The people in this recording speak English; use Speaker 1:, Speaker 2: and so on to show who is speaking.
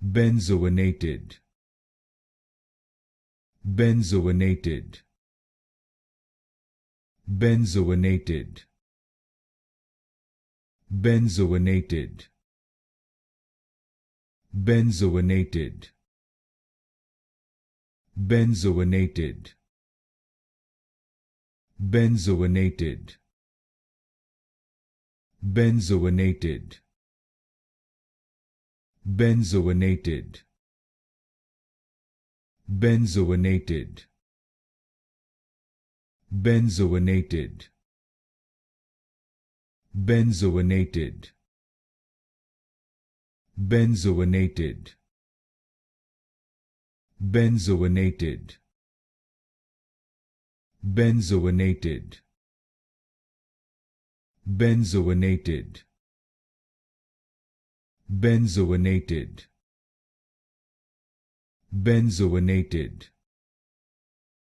Speaker 1: Benzoinated. Benzoinated. Benzoinated. Benzoinated. Benzoinated. Benzoinated. Benzoinated. Benzoinated. Benzoinated. Benzoinated. Benzoinated. Benzoinated. Benzoinated. Benzoinated. Benzoinated. Benzoinated. Benzoinated. Benzoinated.